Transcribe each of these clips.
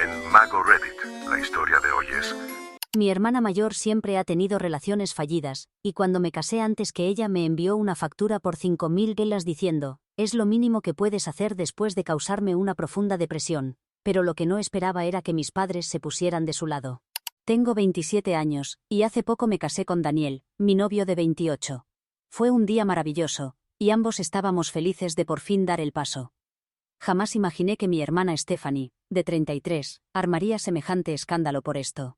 en Mago Reddit. La historia de hoy es... Mi hermana mayor siempre ha tenido relaciones fallidas, y cuando me casé antes que ella me envió una factura por 5.000 gelas diciendo, es lo mínimo que puedes hacer después de causarme una profunda depresión, pero lo que no esperaba era que mis padres se pusieran de su lado. Tengo 27 años, y hace poco me casé con Daniel, mi novio de 28. Fue un día maravilloso, y ambos estábamos felices de por fin dar el paso. Jamás imaginé que mi hermana Stephanie, de 33, armaría semejante escándalo por esto.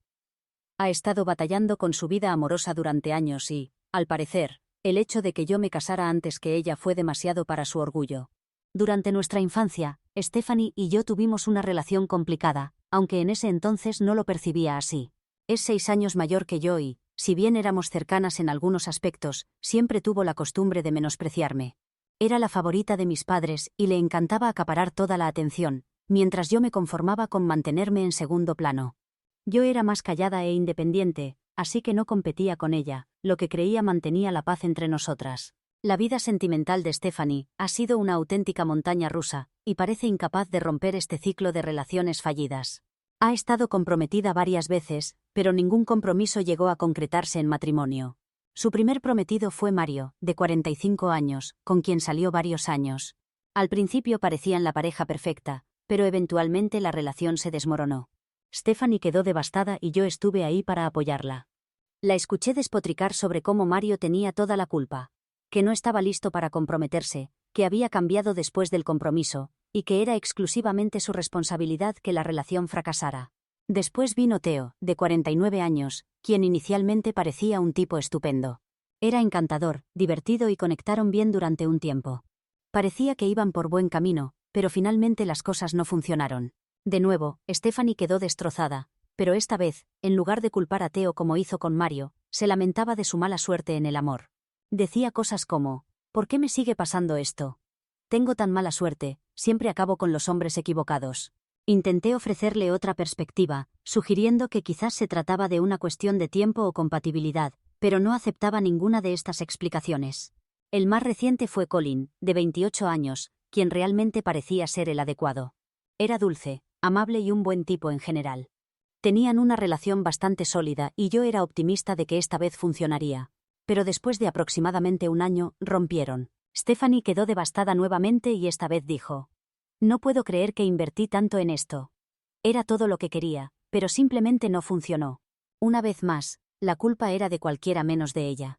Ha estado batallando con su vida amorosa durante años y, al parecer, el hecho de que yo me casara antes que ella fue demasiado para su orgullo. Durante nuestra infancia, Stephanie y yo tuvimos una relación complicada, aunque en ese entonces no lo percibía así. Es 6 años mayor que yo y, si bien éramos cercanas en algunos aspectos, siempre tuvo la costumbre de menospreciarme. Era la favorita de mis padres y le encantaba acaparar toda la atención, mientras yo me conformaba con mantenerme en segundo plano. Yo era más callada e independiente, así que no competía con ella, lo que creía mantenía la paz entre nosotras. La vida sentimental de Stephanie ha sido una auténtica montaña rusa, y parece incapaz de romper este ciclo de relaciones fallidas. Ha estado comprometida varias veces, pero ningún compromiso llegó a concretarse en matrimonio. Su primer prometido fue Mario, de 45 años, con quien salió varios años. Al principio parecían la pareja perfecta, pero eventualmente la relación se desmoronó. Stephanie quedó devastada y yo estuve ahí para apoyarla. La escuché despotricar sobre cómo Mario tenía toda la culpa, que no estaba listo para comprometerse, que había cambiado después del compromiso, y que era exclusivamente su responsabilidad que la relación fracasara. Después vino Theo, de 49 años, quien inicialmente parecía un tipo estupendo. Era encantador, divertido y conectaron bien durante un tiempo. Parecía que iban por buen camino, pero finalmente las cosas no funcionaron. De nuevo, Stephanie quedó destrozada, pero esta vez, en lugar de culpar a Theo como hizo con Mario, se lamentaba de su mala suerte en el amor. Decía cosas como, ¿por qué me sigue pasando esto? Tengo tan mala suerte, siempre acabo con los hombres equivocados. Intenté ofrecerle otra perspectiva, sugiriendo que quizás se trataba de una cuestión de tiempo o compatibilidad, pero no aceptaba ninguna de estas explicaciones. El más reciente fue Colin, de 28 años, quien realmente parecía ser el adecuado. Era dulce, amable y un buen tipo en general. Tenían una relación bastante sólida y yo era optimista de que esta vez funcionaría. Pero después de aproximadamente un año, rompieron. Stephanie quedó devastada nuevamente y esta vez dijo: no puedo creer que invertí tanto en esto. Era todo lo que quería, pero simplemente no funcionó. Una vez más, la culpa era de cualquiera menos de ella.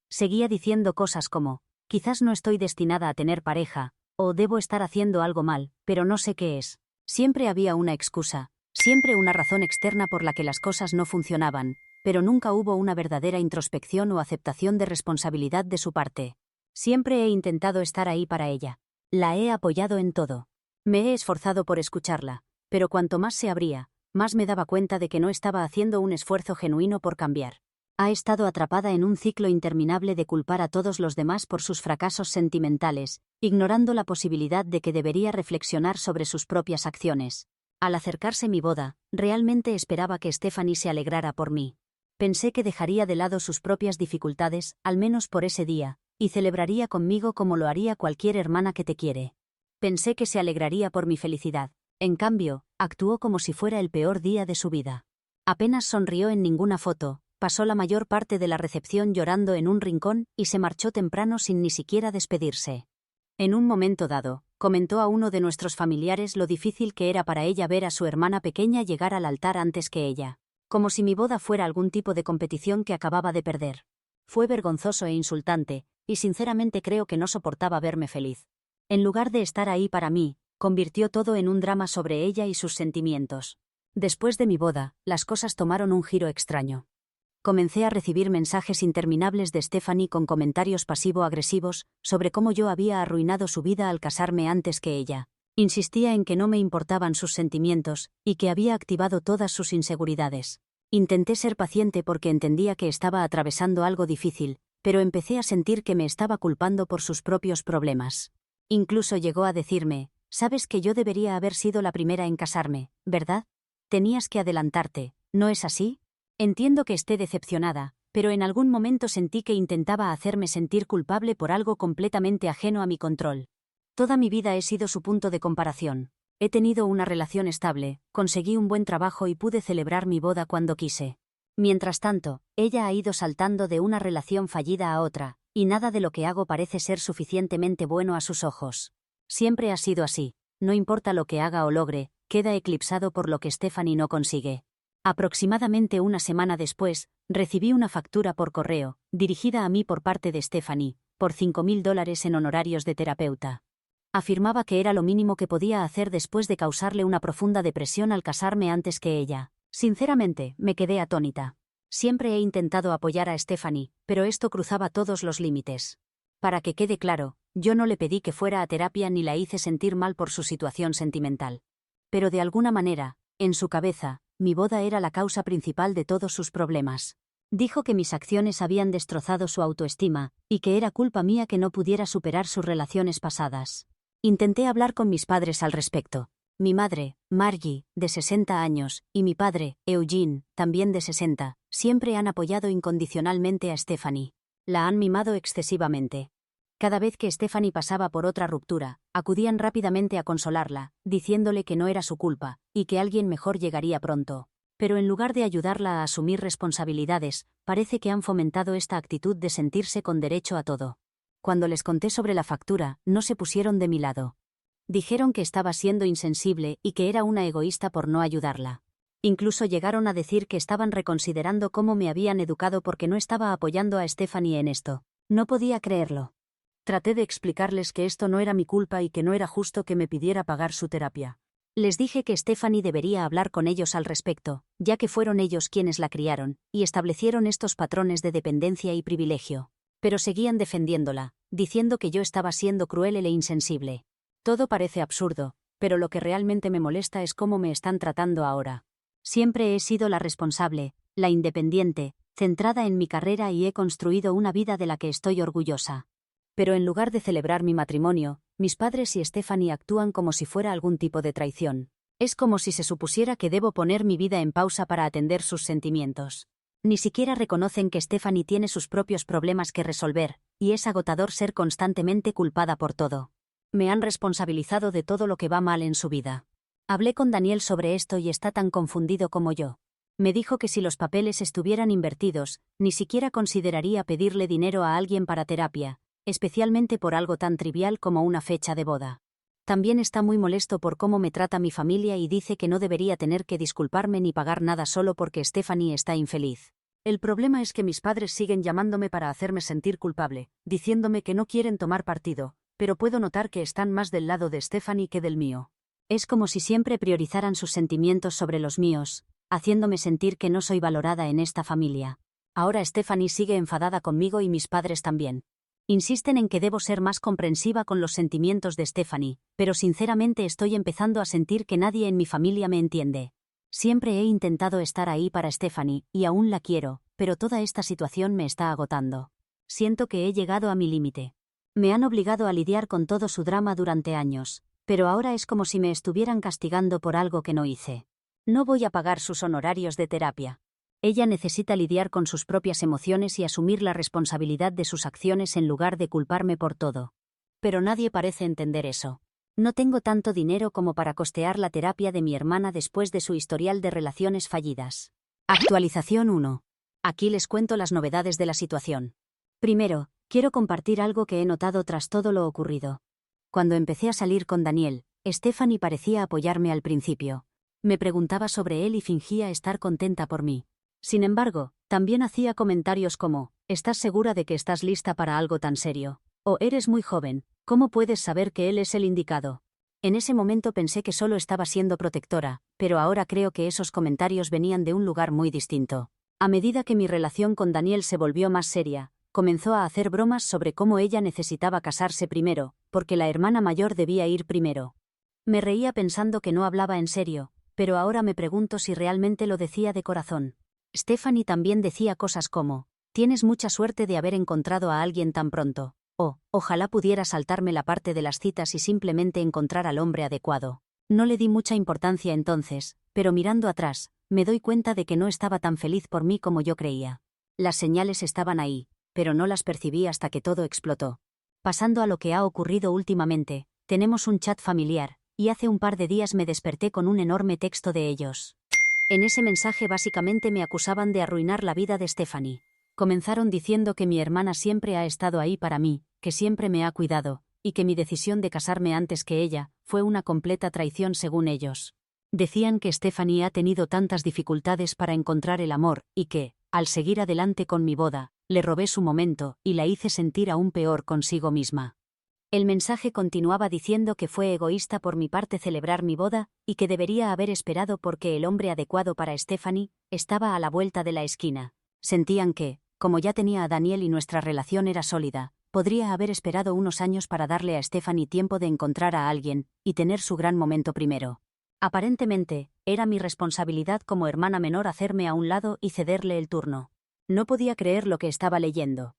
Seguía diciendo cosas como, quizás no estoy destinada a tener pareja, o debo estar haciendo algo mal, pero no sé qué es. Siempre había una excusa, siempre una razón externa por la que las cosas no funcionaban, pero nunca hubo una verdadera introspección o aceptación de responsabilidad de su parte. Siempre he intentado estar ahí para ella. La he apoyado en todo. Me he esforzado por escucharla, pero cuanto más se abría, más me daba cuenta de que no estaba haciendo un esfuerzo genuino por cambiar. Ha estado atrapada en un ciclo interminable de culpar a todos los demás por sus fracasos sentimentales, ignorando la posibilidad de que debería reflexionar sobre sus propias acciones. Al acercarse mi boda, realmente esperaba que Stephanie se alegrara por mí. Pensé que dejaría de lado sus propias dificultades, al menos por ese día, y celebraría conmigo como lo haría cualquier hermana que te quiere. Pensé que se alegraría por mi felicidad. En cambio, actuó como si fuera el peor día de su vida. Apenas sonrió en ninguna foto, pasó la mayor parte de la recepción llorando en un rincón y se marchó temprano sin ni siquiera despedirse. En un momento dado, comentó a uno de nuestros familiares lo difícil que era para ella ver a su hermana pequeña llegar al altar antes que ella. Como si mi boda fuera algún tipo de competición que acababa de perder. Fue vergonzoso e insultante, y sinceramente creo que no soportaba verme feliz. En lugar de estar ahí para mí, convirtió todo en un drama sobre ella y sus sentimientos. Después de mi boda, las cosas tomaron un giro extraño. Comencé a recibir mensajes interminables de Stephanie con comentarios pasivo-agresivos sobre cómo yo había arruinado su vida al casarme antes que ella. Insistía en que no me importaban sus sentimientos y que había activado todas sus inseguridades. Intenté ser paciente porque entendía que estaba atravesando algo difícil, pero empecé a sentir que me estaba culpando por sus propios problemas. Incluso llegó a decirme, sabes que yo debería haber sido la primera en casarme, ¿verdad? Tenías que adelantarte, ¿no es así? Entiendo que esté decepcionada, pero en algún momento sentí que intentaba hacerme sentir culpable por algo completamente ajeno a mi control. Toda mi vida he sido su punto de comparación. He tenido una relación estable, conseguí un buen trabajo y pude celebrar mi boda cuando quise. Mientras tanto, ella ha ido saltando de una relación fallida a otra, y nada de lo que hago parece ser suficientemente bueno a sus ojos. Siempre ha sido así. No importa lo que haga o logre, queda eclipsado por lo que Stephanie no consigue. Aproximadamente una semana después, recibí una factura por correo, dirigida a mí por parte de Stephanie, por $5.000 en honorarios de terapeuta. Afirmaba que era lo mínimo que podía hacer después de causarle una profunda depresión al casarme antes que ella. Sinceramente, me quedé atónita. Siempre he intentado apoyar a Stephanie, pero esto cruzaba todos los límites. Para que quede claro, yo no le pedí que fuera a terapia ni la hice sentir mal por su situación sentimental. Pero de alguna manera, en su cabeza, mi boda era la causa principal de todos sus problemas. Dijo que mis acciones habían destrozado su autoestima, y que era culpa mía que no pudiera superar sus relaciones pasadas. Intenté hablar con mis padres al respecto. Mi madre, Margie, de 60 años, y mi padre, Eugene, también de 60, siempre han apoyado incondicionalmente a Stephanie. La han mimado excesivamente. Cada vez que Stephanie pasaba por otra ruptura, acudían rápidamente a consolarla, diciéndole que no era su culpa, y que alguien mejor llegaría pronto. Pero en lugar de ayudarla a asumir responsabilidades, parece que han fomentado esta actitud de sentirse con derecho a todo. Cuando les conté sobre la factura, no se pusieron de mi lado. Dijeron que estaba siendo insensible y que era una egoísta por no ayudarla. Incluso llegaron a decir que estaban reconsiderando cómo me habían educado porque no estaba apoyando a Stephanie en esto. No podía creerlo. Traté de explicarles que esto no era mi culpa y que no era justo que me pidiera pagar su terapia. Les dije que Stephanie debería hablar con ellos al respecto, ya que fueron ellos quienes la criaron, y establecieron estos patrones de dependencia y privilegio. Pero seguían defendiéndola, diciendo que yo estaba siendo cruel e insensible. Todo parece absurdo, pero lo que realmente me molesta es cómo me están tratando ahora. Siempre he sido la responsable, la independiente, centrada en mi carrera y he construido una vida de la que estoy orgullosa. Pero en lugar de celebrar mi matrimonio, mis padres y Stephanie actúan como si fuera algún tipo de traición. Es como si se supusiera que debo poner mi vida en pausa para atender sus sentimientos. Ni siquiera reconocen que Stephanie tiene sus propios problemas que resolver, y es agotador ser constantemente culpada por todo. Me han responsabilizado de todo lo que va mal en su vida. Hablé con Daniel sobre esto y está tan confundido como yo. Me dijo que si los papeles estuvieran invertidos, ni siquiera consideraría pedirle dinero a alguien para terapia, especialmente por algo tan trivial como una fecha de boda. También está muy molesto por cómo me trata mi familia y dice que no debería tener que disculparme ni pagar nada solo porque Stephanie está infeliz. El problema es que mis padres siguen llamándome para hacerme sentir culpable, diciéndome que no quieren tomar partido, pero puedo notar que están más del lado de Stephanie que del mío. Es como si siempre priorizaran sus sentimientos sobre los míos, haciéndome sentir que no soy valorada en esta familia. Ahora Stephanie sigue enfadada conmigo y mis padres también. Insisten en que debo ser más comprensiva con los sentimientos de Stephanie, pero sinceramente estoy empezando a sentir que nadie en mi familia me entiende. Siempre he intentado estar ahí para Stephanie, y aún la quiero, pero toda esta situación me está agotando. Siento que he llegado a mi límite. Me han obligado a lidiar con todo su drama durante años, pero ahora es como si me estuvieran castigando por algo que no hice. No voy a pagar sus honorarios de terapia. Ella necesita lidiar con sus propias emociones y asumir la responsabilidad de sus acciones en lugar de culparme por todo. Pero nadie parece entender eso. No tengo tanto dinero como para costear la terapia de mi hermana después de su historial de relaciones fallidas. Actualización 1. Aquí les cuento las novedades de la situación. Primero, quiero compartir algo que he notado tras todo lo ocurrido. Cuando empecé a salir con Daniel, Stephanie parecía apoyarme al principio. Me preguntaba sobre él y fingía estar contenta por mí. Sin embargo, también hacía comentarios como, ¿estás segura de que estás lista para algo tan serio? O eres muy joven, ¿cómo puedes saber que él es el indicado? En ese momento pensé que solo estaba siendo protectora, pero ahora creo que esos comentarios venían de un lugar muy distinto. A medida que mi relación con Daniel se volvió más seria, comenzó a hacer bromas sobre cómo ella necesitaba casarse primero, porque la hermana mayor debía ir primero. Me reía pensando que no hablaba en serio, pero ahora me pregunto si realmente lo decía de corazón. Stephanie también decía cosas como, «Tienes mucha suerte de haber encontrado a alguien tan pronto», o «Ojalá pudiera saltarme la parte de las citas y simplemente encontrar al hombre adecuado». No le di mucha importancia entonces, pero mirando atrás, me doy cuenta de que no estaba tan feliz por mí como yo creía. Las señales estaban ahí, pero no las percibí hasta que todo explotó. Pasando a lo que ha ocurrido últimamente, tenemos un chat familiar, y hace un par de días me desperté con un enorme texto de ellos. En ese mensaje básicamente me acusaban de arruinar la vida de Stephanie. Comenzaron diciendo que mi hermana siempre ha estado ahí para mí, que siempre me ha cuidado, y que mi decisión de casarme antes que ella fue una completa traición según ellos. Decían que Stephanie ha tenido tantas dificultades para encontrar el amor, y que, al seguir adelante con mi boda, le robé su momento y la hice sentir aún peor consigo misma. El mensaje continuaba diciendo que fue egoísta por mi parte celebrar mi boda, y que debería haber esperado porque el hombre adecuado para Stephanie estaba a la vuelta de la esquina. Sentían que, como ya tenía a Daniel y nuestra relación era sólida, podría haber esperado unos años para darle a Stephanie tiempo de encontrar a alguien y tener su gran momento primero. Aparentemente, era mi responsabilidad como hermana menor hacerme a un lado y cederle el turno. No podía creer lo que estaba leyendo.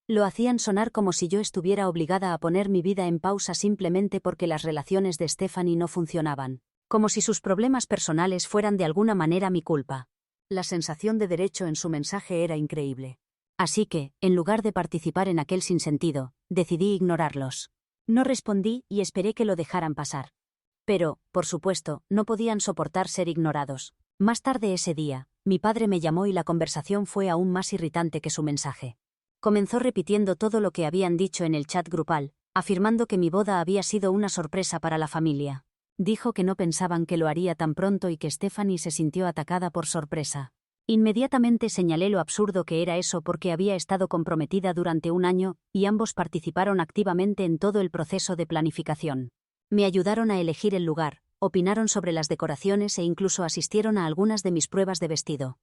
Lo hacían sonar como si yo estuviera obligada a poner mi vida en pausa simplemente porque las relaciones de Stephanie no funcionaban. Como si sus problemas personales fueran de alguna manera mi culpa. La sensación de derecho en su mensaje era increíble. Así que, en lugar de participar en aquel sinsentido, decidí ignorarlos. No respondí y esperé que lo dejaran pasar. Pero, por supuesto, no podían soportar ser ignorados. Más tarde ese día, mi padre me llamó y la conversación fue aún más irritante que su mensaje. Comenzó repitiendo todo lo que habían dicho en el chat grupal, afirmando que mi boda había sido una sorpresa para la familia. Dijo que no pensaban que lo haría tan pronto y que Stephanie se sintió atacada por sorpresa. Inmediatamente señalé lo absurdo que era eso porque había estado comprometida durante un año, y ambos participaron activamente en todo el proceso de planificación. Me ayudaron a elegir el lugar, opinaron sobre las decoraciones e incluso asistieron a algunas de mis pruebas de vestido.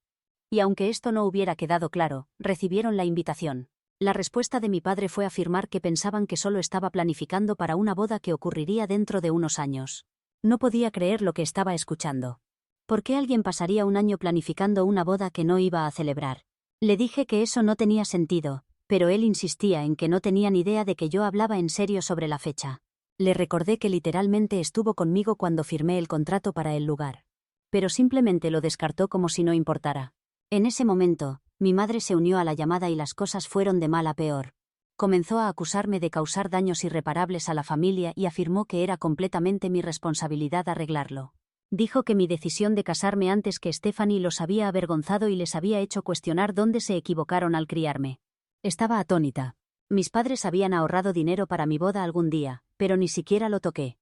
Y aunque esto no hubiera quedado claro, recibieron la invitación. La respuesta de mi padre fue afirmar que pensaban que solo estaba planificando para una boda que ocurriría dentro de unos años. No podía creer lo que estaba escuchando. ¿Por qué alguien pasaría un año planificando una boda que no iba a celebrar? Le dije que eso no tenía sentido, pero él insistía en que no tenía ni idea de que yo hablaba en serio sobre la fecha. Le recordé que literalmente estuvo conmigo cuando firmé el contrato para el lugar. Pero simplemente lo descartó como si no importara. En ese momento, mi madre se unió a la llamada y las cosas fueron de mal a peor. Comenzó a acusarme de causar daños irreparables a la familia y afirmó que era completamente mi responsabilidad arreglarlo. Dijo que mi decisión de casarme antes que Stephanie los había avergonzado y les había hecho cuestionar dónde se equivocaron al criarme. Estaba atónita. Mis padres habían ahorrado dinero para mi boda algún día, pero ni siquiera lo toqué.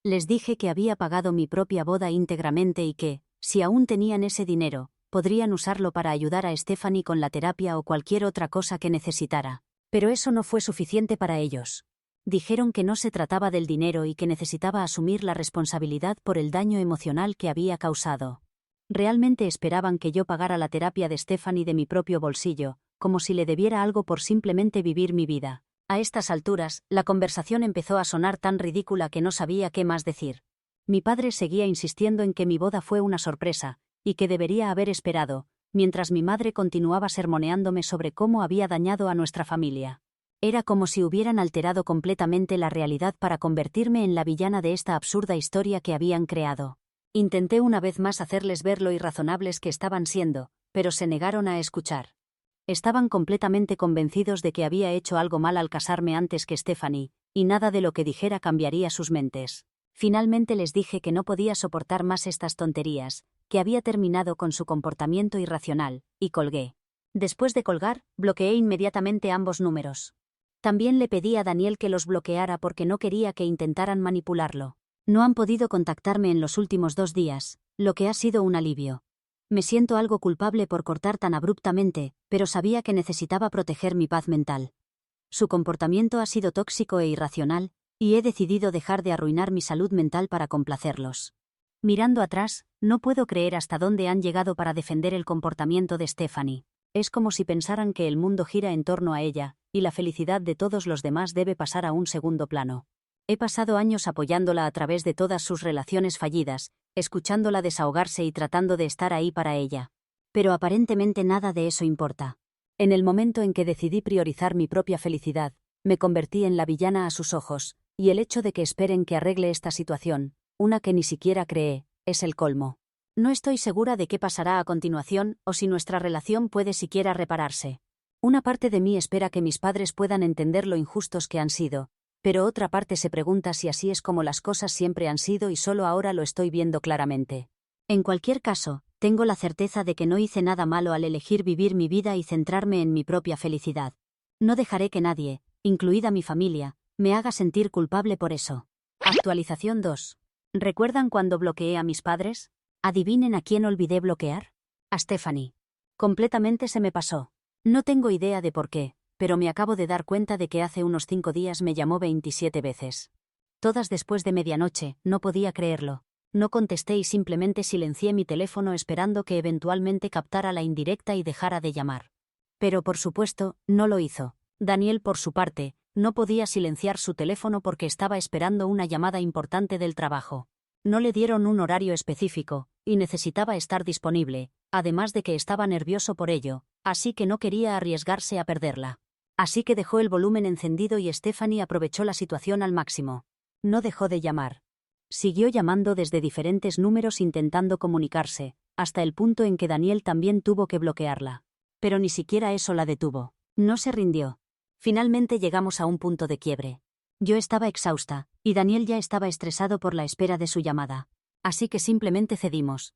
Les dije que había pagado mi propia boda íntegramente y que, si aún tenían ese dinero, podrían usarlo para ayudar a Stephanie con la terapia o cualquier otra cosa que necesitara. Pero eso no fue suficiente para ellos. Dijeron que no se trataba del dinero y que necesitaba asumir la responsabilidad por el daño emocional que había causado. Realmente esperaban que yo pagara la terapia de Stephanie de mi propio bolsillo, como si le debiera algo por simplemente vivir mi vida. A estas alturas, la conversación empezó a sonar tan ridícula que no sabía qué más decir. Mi padre seguía insistiendo en que mi boda fue una sorpresa, y que debería haber esperado, mientras mi madre continuaba sermoneándome sobre cómo había dañado a nuestra familia. Era como si hubieran alterado completamente la realidad para convertirme en la villana de esta absurda historia que habían creado. Intenté una vez más hacerles ver lo irrazonables que estaban siendo, pero se negaron a escuchar. Estaban completamente convencidos de que había hecho algo mal al casarme antes que Stephanie, y nada de lo que dijera cambiaría sus mentes. Finalmente les dije que no podía soportar más estas tonterías, que había terminado con su comportamiento irracional, y colgué. Después de colgar, bloqueé inmediatamente ambos números. También le pedí a Daniel que los bloqueara porque no quería que intentaran manipularlo. No han podido contactarme en los últimos 2 días, lo que ha sido un alivio. Me siento algo culpable por cortar tan abruptamente, pero sabía que necesitaba proteger mi paz mental. Su comportamiento ha sido tóxico e irracional, y he decidido dejar de arruinar mi salud mental para complacerlos. Mirando atrás, no puedo creer hasta dónde han llegado para defender el comportamiento de Stephanie. Es como si pensaran que el mundo gira en torno a ella, y la felicidad de todos los demás debe pasar a un segundo plano. He pasado años apoyándola a través de todas sus relaciones fallidas, escuchándola desahogarse y tratando de estar ahí para ella. Pero aparentemente nada de eso importa. En el momento en que decidí priorizar mi propia felicidad, me convertí en la villana a sus ojos, y el hecho de que esperen que arregle esta situación, una que ni siquiera creé, es el colmo. No estoy segura de qué pasará a continuación o si nuestra relación puede siquiera repararse. Una parte de mí espera que mis padres puedan entender lo injustos que han sido, Pero otra parte se pregunta si así es como las cosas siempre han sido y solo ahora lo estoy viendo claramente. En cualquier caso, tengo la certeza de que no hice nada malo al elegir vivir mi vida y centrarme en mi propia felicidad. No dejaré que nadie, incluida mi familia, me haga sentir culpable por eso. Actualización 2. ¿Recuerdan cuando bloqueé a mis padres? ¿Adivinen a quién olvidé bloquear? A Stephanie. Completamente se me pasó. No tengo idea de por qué, pero me acabo de dar cuenta de que hace unos 5 días me llamó 27 veces. Todas después de medianoche, no podía creerlo. No contesté y simplemente silencié mi teléfono esperando que eventualmente captara la indirecta y dejara de llamar. Pero por supuesto, no lo hizo. Daniel, por su parte, no podía silenciar su teléfono porque estaba esperando una llamada importante del trabajo. No le dieron un horario específico, y necesitaba estar disponible, además de que estaba nervioso por ello, así que no quería arriesgarse a perderla. Así que dejó el volumen encendido y Stephanie aprovechó la situación al máximo. No dejó de llamar. Siguió llamando desde diferentes números intentando comunicarse, hasta el punto en que Daniel también tuvo que bloquearla. Pero ni siquiera eso la detuvo. No se rindió. Finalmente llegamos a un punto de quiebre. Yo estaba exhausta, y Daniel ya estaba estresado por la espera de su llamada. Así que simplemente cedimos.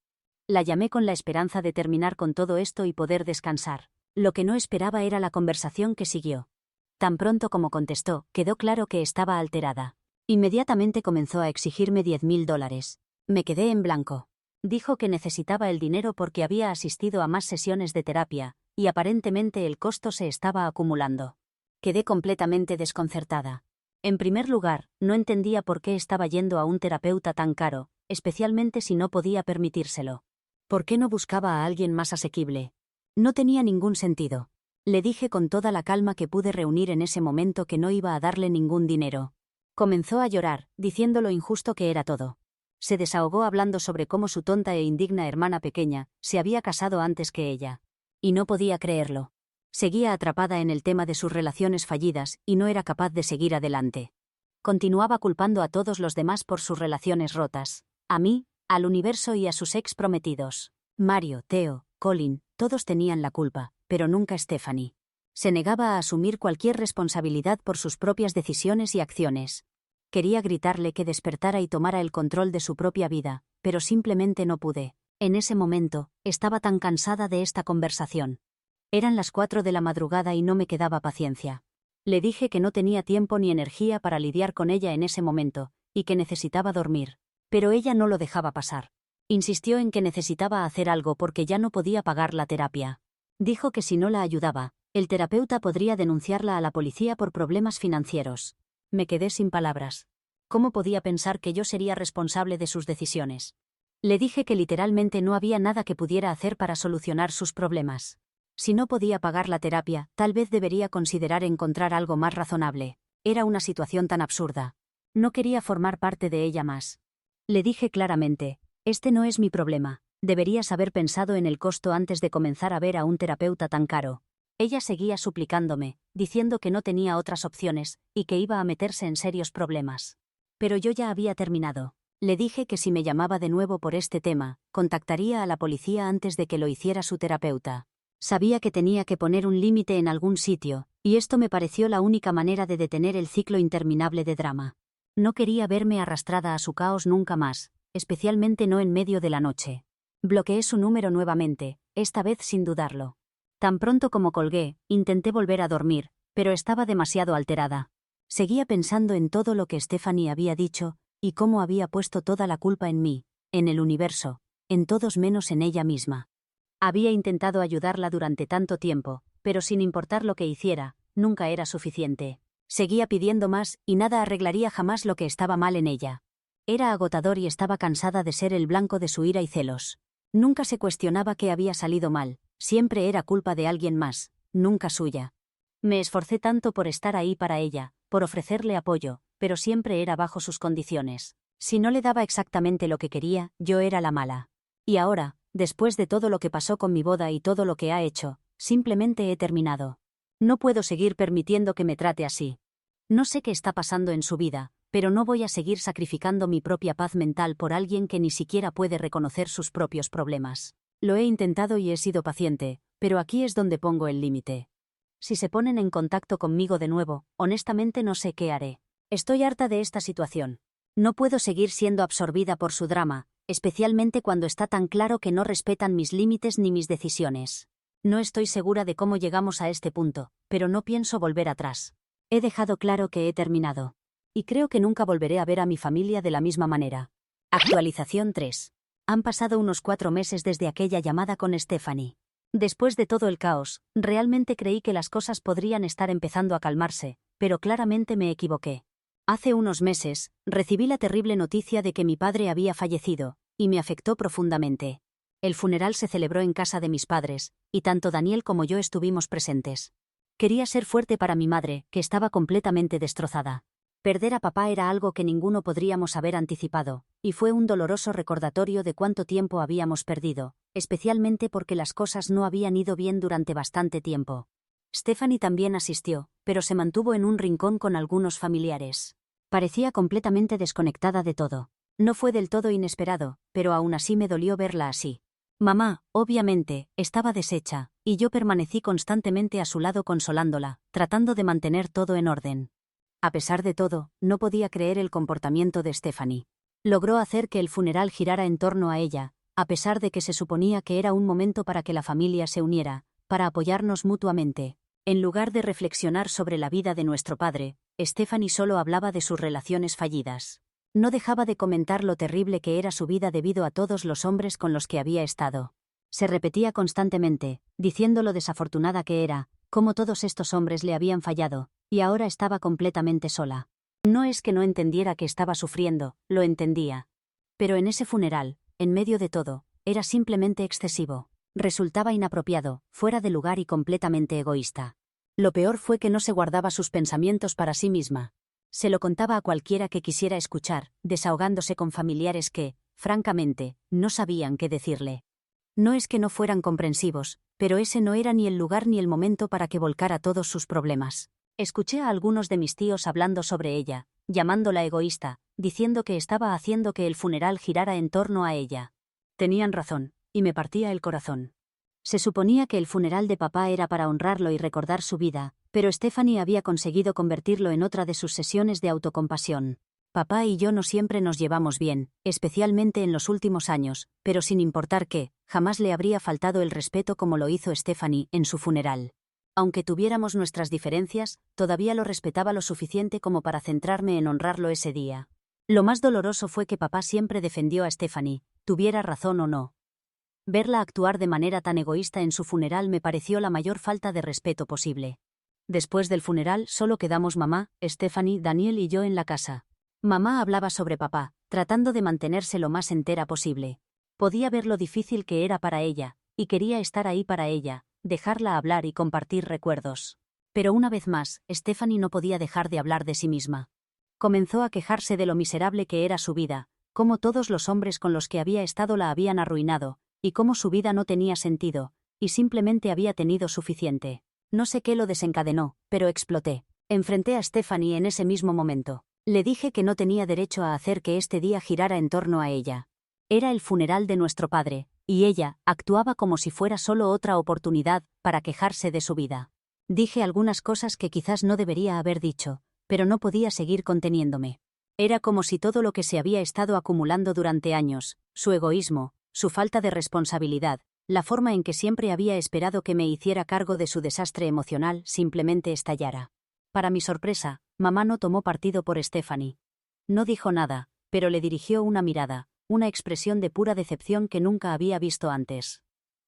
La llamé con la esperanza de terminar con todo esto y poder descansar. Lo que no esperaba era la conversación que siguió. Tan pronto como contestó, quedó claro que estaba alterada. Inmediatamente comenzó a exigirme $10,000. Me quedé en blanco. Dijo que necesitaba el dinero porque había asistido a más sesiones de terapia, y aparentemente el costo se estaba acumulando. Quedé completamente desconcertada. En primer lugar, no entendía por qué estaba yendo a un terapeuta tan caro, especialmente si no podía permitírselo. ¿Por qué no buscaba a alguien más asequible? No tenía ningún sentido. Le dije con toda la calma que pude reunir en ese momento que no iba a darle ningún dinero. Comenzó a llorar, diciendo lo injusto que era todo. Se desahogó hablando sobre cómo su tonta e indigna hermana pequeña se había casado antes que ella. Y no podía creerlo. Seguía atrapada en el tema de sus relaciones fallidas y no era capaz de seguir adelante. Continuaba culpando a todos los demás por sus relaciones rotas. A mí, al universo y a sus ex prometidos. Mario, Theo, Colin, todos tenían la culpa, pero nunca Stephanie. Se negaba a asumir cualquier responsabilidad por sus propias decisiones y acciones. Quería gritarle que despertara y tomara el control de su propia vida, pero simplemente no pude. En ese momento, estaba tan cansada de esta conversación. Eran las 4 de la madrugada y no me quedaba paciencia. Le dije que no tenía tiempo ni energía para lidiar con ella en ese momento, y que necesitaba dormir. Pero ella no lo dejaba pasar. Insistió en que necesitaba hacer algo porque ya no podía pagar la terapia. Dijo que si no la ayudaba, el terapeuta podría denunciarla a la policía por problemas financieros. Me quedé sin palabras. ¿Cómo podía pensar que yo sería responsable de sus decisiones? Le dije que literalmente no había nada que pudiera hacer para solucionar sus problemas. Si no podía pagar la terapia, tal vez debería considerar encontrar algo más razonable. Era una situación tan absurda. No quería formar parte de ella más. Le dije claramente, este no es mi problema. Deberías haber pensado en el costo antes de comenzar a ver a un terapeuta tan caro. Ella seguía suplicándome, diciendo que no tenía otras opciones, y que iba a meterse en serios problemas. Pero yo ya había terminado. Le dije que si me llamaba de nuevo por este tema, contactaría a la policía antes de que lo hiciera su terapeuta. Sabía que tenía que poner un límite en algún sitio, y esto me pareció la única manera de detener el ciclo interminable de drama. No quería verme arrastrada a su caos nunca más, especialmente no en medio de la noche. Bloqueé su número nuevamente, esta vez sin dudarlo. Tan pronto como colgué, intenté volver a dormir, pero estaba demasiado alterada. Seguía pensando en todo lo que Stephanie había dicho, y cómo había puesto toda la culpa en mí, en el universo, en todos menos en ella misma. Había intentado ayudarla durante tanto tiempo, pero sin importar lo que hiciera, nunca era suficiente. Seguía pidiendo más, y nada arreglaría jamás lo que estaba mal en ella. Era agotador y estaba cansada de ser el blanco de su ira y celos. Nunca se cuestionaba qué había salido mal, siempre era culpa de alguien más, nunca suya. Me esforcé tanto por estar ahí para ella, por ofrecerle apoyo, pero siempre era bajo sus condiciones. Si no le daba exactamente lo que quería, yo era la mala. Y ahora, después de todo lo que pasó con mi boda y todo lo que ha hecho, simplemente he terminado. No puedo seguir permitiendo que me trate así. No sé qué está pasando en su vida, pero no voy a seguir sacrificando mi propia paz mental por alguien que ni siquiera puede reconocer sus propios problemas. Lo he intentado y he sido paciente, pero aquí es donde pongo el límite. Si se ponen en contacto conmigo de nuevo, honestamente no sé qué haré. Estoy harta de esta situación. No puedo seguir siendo absorbida por su drama, especialmente cuando está tan claro que no respetan mis límites ni mis decisiones. No estoy segura de cómo llegamos a este punto, pero no pienso volver atrás. He dejado claro que he terminado. Y creo que nunca volveré a ver a mi familia de la misma manera. Actualización 3. Han pasado unos 4 meses desde aquella llamada con Stephanie. Después de todo el caos, realmente creí que las cosas podrían estar empezando a calmarse, pero claramente me equivoqué. Hace unos meses, recibí la terrible noticia de que mi padre había fallecido, y me afectó profundamente. El funeral se celebró en casa de mis padres, y tanto Daniel como yo estuvimos presentes. Quería ser fuerte para mi madre, que estaba completamente destrozada. Perder a papá era algo que ninguno podríamos haber anticipado, y fue un doloroso recordatorio de cuánto tiempo habíamos perdido, especialmente porque las cosas no habían ido bien durante bastante tiempo. Stephanie también asistió, pero se mantuvo en un rincón con algunos familiares. Parecía completamente desconectada de todo. No fue del todo inesperado, pero aún así me dolió verla así. Mamá, obviamente, estaba deshecha, y yo permanecí constantemente a su lado consolándola, tratando de mantener todo en orden. A pesar de todo, no podía creer el comportamiento de Stephanie. Logró hacer que el funeral girara en torno a ella, a pesar de que se suponía que era un momento para que la familia se uniera, para apoyarnos mutuamente. En lugar de reflexionar sobre la vida de nuestro padre, Stephanie solo hablaba de sus relaciones fallidas. No dejaba de comentar lo terrible que era su vida debido a todos los hombres con los que había estado. Se repetía constantemente, diciendo lo desafortunada que era, cómo todos estos hombres le habían fallado, y ahora estaba completamente sola. No es que no entendiera que estaba sufriendo, lo entendía. Pero en ese funeral, en medio de todo, era simplemente excesivo. Resultaba inapropiado, fuera de lugar y completamente egoísta. Lo peor fue que no se guardaba sus pensamientos para sí misma. Se lo contaba a cualquiera que quisiera escuchar, desahogándose con familiares que, francamente, no sabían qué decirle. No es que no fueran comprensivos, pero ese no era ni el lugar ni el momento para que volcara todos sus problemas. Escuché a algunos de mis tíos hablando sobre ella, llamándola egoísta, diciendo que estaba haciendo que el funeral girara en torno a ella. Tenían razón, y me partía el corazón. Se suponía que el funeral de papá era para honrarlo y recordar su vida, pero Stephanie había conseguido convertirlo en otra de sus sesiones de autocompasión. Papá y yo no siempre nos llevamos bien, especialmente en los últimos años, pero sin importar qué, jamás le habría faltado el respeto como lo hizo Stephanie en su funeral. Aunque tuviéramos nuestras diferencias, todavía lo respetaba lo suficiente como para centrarme en honrarlo ese día. Lo más doloroso fue que papá siempre defendió a Stephanie, tuviera razón o no. Verla actuar de manera tan egoísta en su funeral me pareció la mayor falta de respeto posible. Después del funeral solo quedamos mamá, Stephanie, Daniel y yo en la casa. Mamá hablaba sobre papá, tratando de mantenerse lo más entera posible. Podía ver lo difícil que era para ella, y quería estar ahí para ella, dejarla hablar y compartir recuerdos. Pero una vez más, Stephanie no podía dejar de hablar de sí misma. Comenzó a quejarse de lo miserable que era su vida, cómo todos los hombres con los que había estado la habían arruinado, y cómo su vida no tenía sentido, y simplemente había tenido suficiente. No sé qué lo desencadenó, pero exploté. Enfrenté a Stephanie en ese mismo momento. Le dije que no tenía derecho a hacer que este día girara en torno a ella. Era el funeral de nuestro padre, y ella actuaba como si fuera solo otra oportunidad para quejarse de su vida. Dije algunas cosas que quizás no debería haber dicho, pero no podía seguir conteniéndome. Era como si todo lo que se había estado acumulando durante años, su egoísmo, su falta de responsabilidad, la forma en que siempre había esperado que me hiciera cargo de su desastre emocional, simplemente estallara. Para mi sorpresa, mamá no tomó partido por Stephanie. No dijo nada, pero le dirigió una mirada, una expresión de pura decepción que nunca había visto antes.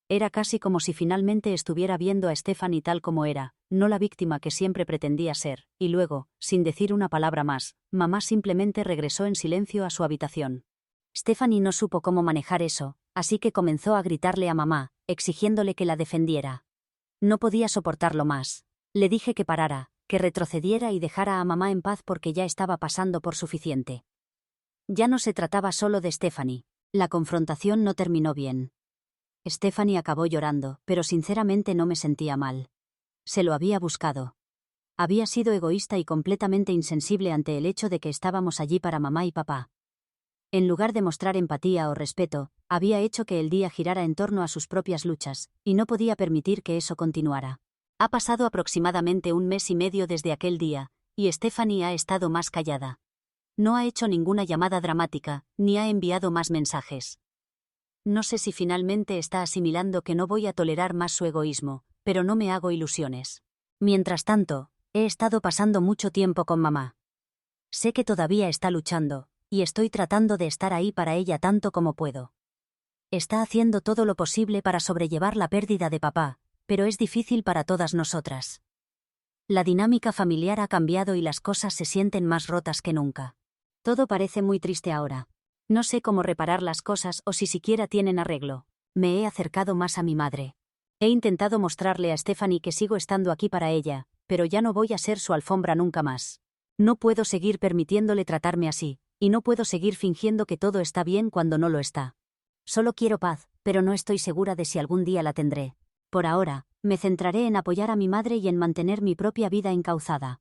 Era casi como si finalmente estuviera viendo a Stephanie tal como era, no la víctima que siempre pretendía ser, y luego, sin decir una palabra más, mamá simplemente regresó en silencio a su habitación. Stephanie no supo cómo manejar eso, así que comenzó a gritarle a mamá, exigiéndole que la defendiera. No podía soportarlo más. Le dije que parara, que retrocediera y dejara a mamá en paz porque ya estaba pasando por suficiente. Ya no se trataba solo de Stephanie. La confrontación no terminó bien. Stephanie acabó llorando, pero sinceramente no me sentía mal. Se lo había buscado. Había sido egoísta y completamente insensible ante el hecho de que estábamos allí para mamá y papá. En lugar de mostrar empatía o respeto, había hecho que el día girara en torno a sus propias luchas, y no podía permitir que eso continuara. Ha pasado aproximadamente 1 mes y medio desde aquel día, y Stephanie ha estado más callada. No ha hecho ninguna llamada dramática, ni ha enviado más mensajes. No sé si finalmente está asimilando que no voy a tolerar más su egoísmo, pero no me hago ilusiones. Mientras tanto, he estado pasando mucho tiempo con mamá. Sé que todavía está luchando, y estoy tratando de estar ahí para ella tanto como puedo. Está haciendo todo lo posible para sobrellevar la pérdida de papá, pero es difícil para todas nosotras. La dinámica familiar ha cambiado y las cosas se sienten más rotas que nunca. Todo parece muy triste ahora. No sé cómo reparar las cosas o si siquiera tienen arreglo. Me he acercado más a mi madre. He intentado mostrarle a Stephanie que sigo estando aquí para ella, pero ya no voy a ser su alfombra nunca más. No puedo seguir permitiéndole tratarme así, y no puedo seguir fingiendo que todo está bien cuando no lo está. Solo quiero paz, pero no estoy segura de si algún día la tendré. Por ahora, me centraré en apoyar a mi madre y en mantener mi propia vida encauzada.